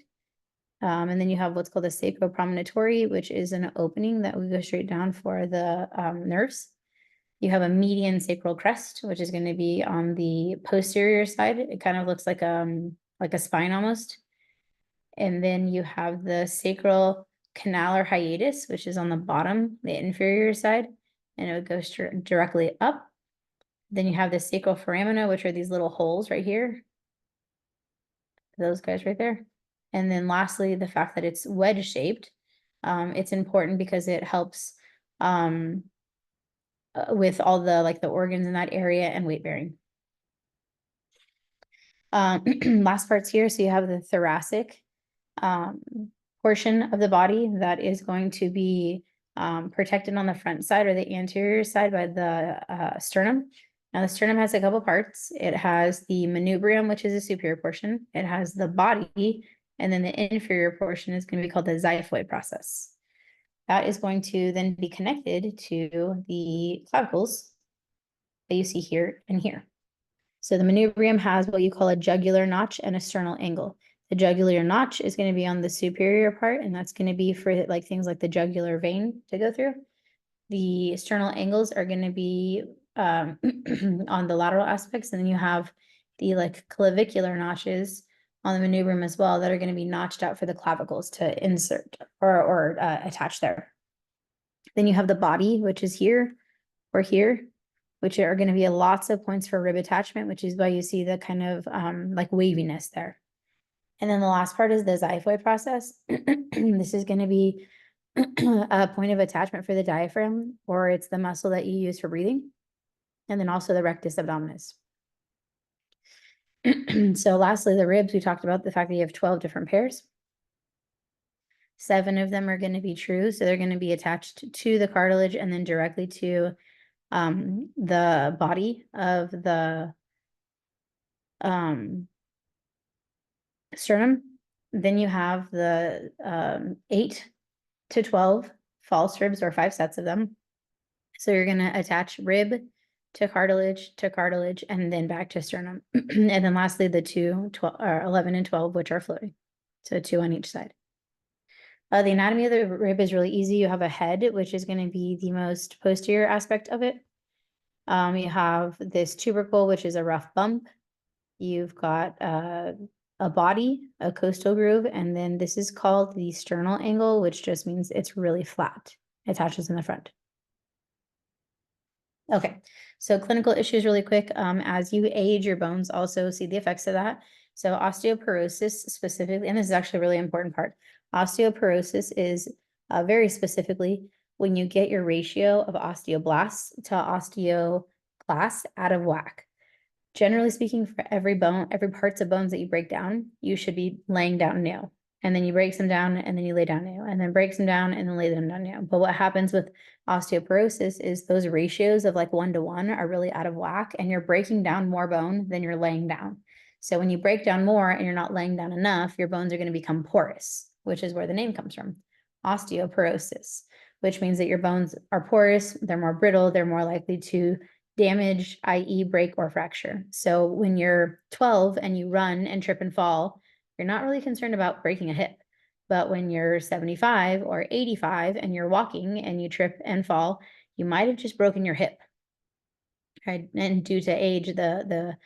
And then you have what's called the sacropromontory, which is an opening that we go straight down for the nerves. You have a median sacral crest, which is going to be on the posterior side. It kind of looks like a spine almost. And then you have the sacral canalar hiatus, which is on the bottom, the inferior side, and it would go directly up. Then you have the sacral foramina, which are these little holes right here. Those guys right there. And then lastly, the fact that it's wedge shaped. It's important because it helps with all the organs in that area and weight bearing. Last parts here. So you have the thoracic portion of the body that is going to be protected on the front side or the anterior side by the sternum. Now the sternum has a couple parts. It has the manubrium, which is the superior portion. It has the body, and then the inferior portion is going to be called the xiphoid process. That is going to then be connected to the clavicles that you see here and here. So the manubrium has what you call a jugular notch and a sternal angle. The jugular notch is going to be on the superior part, and that's going to be for things like the jugular vein to go through. The sternal angles are going to be on the lateral aspects, and then you have the clavicular notches on the manubrium as well that are going to be notched out for the clavicles to insert or attach there. Then you have the body, which is here or here, which are going to be lots of points for rib attachment, which is why you see the kind of waviness there. And then the last part is the xiphoid process. This is going to be a point of attachment for the diaphragm, or it's the muscle that you use for breathing. And then also the rectus abdominis. So lastly, the ribs, we talked about the fact that you have 12 different pairs. 7 of them are going to be true. So they're going to be attached to the cartilage and then directly to the body of the sternum. Then you have the 8 to 12 false ribs or 5 sets of them. So you're gonna attach rib to cartilage, and then back to sternum. And then lastly, the 11 and 12, which are floating. So 2 on each side. The anatomy of the rib is really easy. You have a head, which is going to be the most posterior aspect of it. You have this tubercle, which is a rough bump. You've got a body, a costal groove, and then this is called the sternal angle, which just means it's really flat. It attaches in the front. Okay, so clinical issues really quick. As you age, your bones also see the effects of that. So osteoporosis specifically, and this is actually a really important part. Osteoporosis is very specifically when you get your ratio of osteoblasts to osteoclasts out of whack. Generally speaking, for every bone, every parts of bones that you break down, you should be laying down new. And then you break them down and then you lay down new, and then breaks them down and then lay them down new. But what happens with osteoporosis is those ratios of like 1 to 1 are really out of whack, and you're breaking down more bone than you're laying down. So when you break down more and you're not laying down enough, your bones are going to become porous, which is where the name comes from. Osteoporosis, which means that your bones are porous, they're more brittle, they're more likely to damage, i.e. break or fracture. So when you're 12 and you run and trip and fall, you're not really concerned about breaking a hip. But when you're 75 or 85 and you're walking and you trip and fall, you might have just broken your hip. Right? And due to age, the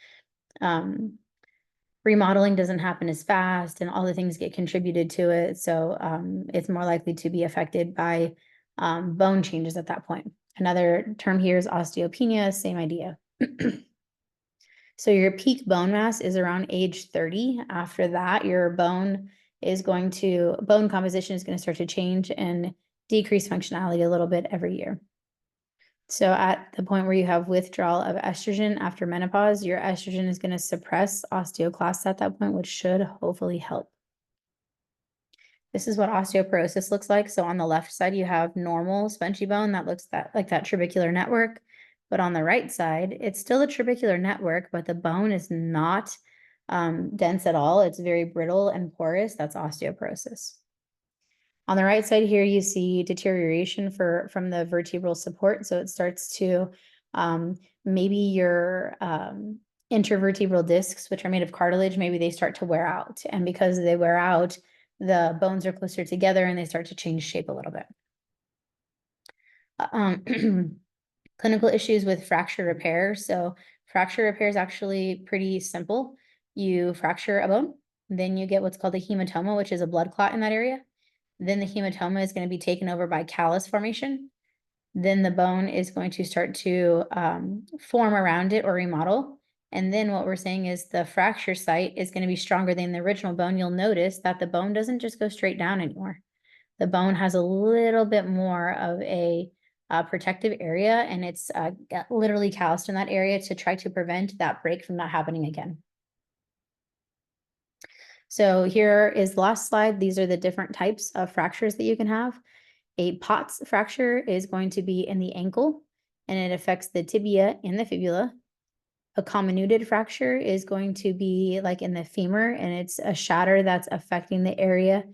remodeling doesn't happen as fast and all the things get contributed to it. So it's more likely to be affected by bone changes at that point. Another term here is osteopenia, same idea. So your peak bone mass is around age 30. After that, your bone composition is going to start to change and decrease functionality a little bit every year. So at the point where you have withdrawal of estrogen after menopause, your estrogen is going to suppress osteoclasts at that point, which should hopefully help. This is what osteoporosis looks like. So on the left side, you have normal spongy bone that looks like that trabecular network. But on the right side, it's still a trabecular network, but the bone is not dense at all. It's very brittle and porous. That's osteoporosis. On the right side here, you see deterioration from the vertebral support. So it starts to maybe your intervertebral discs, which are made of cartilage, maybe they start to wear out. And because they wear out, the bones are closer together and they start to change shape a little bit. Clinical issues with fracture repair. So fracture repair is actually pretty simple. You fracture a bone, then you get what's called a hematoma, which is a blood clot in that area. Then the hematoma is going to be taken over by callus formation. Then the bone is going to start to form around it or remodel. And then what we're saying is the fracture site is going to be stronger than the original bone. You'll notice that the bone doesn't just go straight down anymore. The bone has a little bit more of a protective area, and it's literally calloused in that area to try to prevent that break from not happening again. So here is the last slide. These are the different types of fractures that you can have. A Potts fracture is going to be in the ankle, and it affects the tibia and the fibula. A comminuted fracture is going to be like in the femur, and it's a shatter that's affecting the area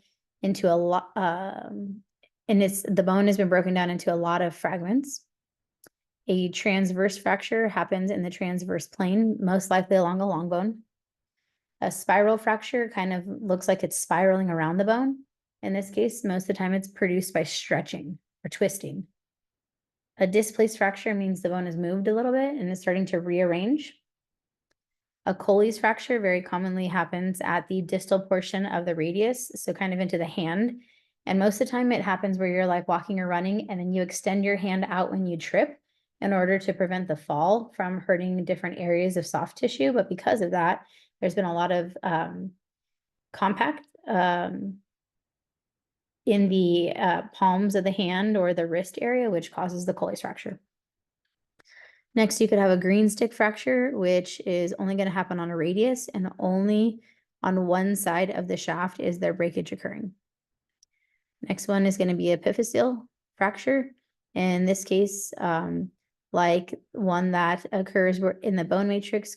into a lot, and the bone has been broken down into a lot of fragments. A transverse fracture happens in the transverse plane, most likely along a long bone. A spiral fracture kind of looks like it's spiraling around the bone. In this case, most of the time it's produced by stretching or twisting. A displaced fracture means the bone is moved a little bit and is starting to rearrange. A Colles fracture very commonly happens at the distal portion of the radius, so kind of into the hand. And most of the time it happens where you're like walking or running and then you extend your hand out when you trip in order to prevent the fall from hurting different areas of soft tissue. But because of that, there's been a lot of compact in the palms of the hand or the wrist area, which causes the Colles fracture. Next, you could have a green stick fracture, which is only going to happen on a radius, and only on one side of the shaft is there breakage occurring. Next one is going to be a epiphyseal fracture. In this case, like one that occurs in the bone matrix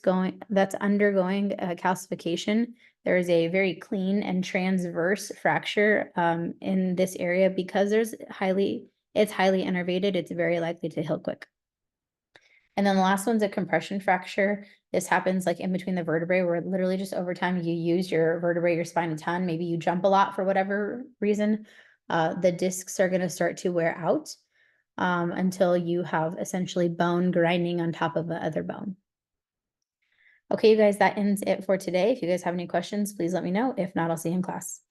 that's undergoing calcification. There is a very clean and transverse fracture in this area because there's highly it's highly innervated, it's very likely to heal quick. And then the last one's a compression fracture. This happens like in between the vertebrae, where literally just over time you use your vertebrae, your spine a ton. Maybe you jump a lot for whatever reason. The discs are going to start to wear out until you have essentially bone grinding on top of the other bone. Okay, you guys, that ends it for today. If you guys have any questions, please let me know. If not, I'll see you in class.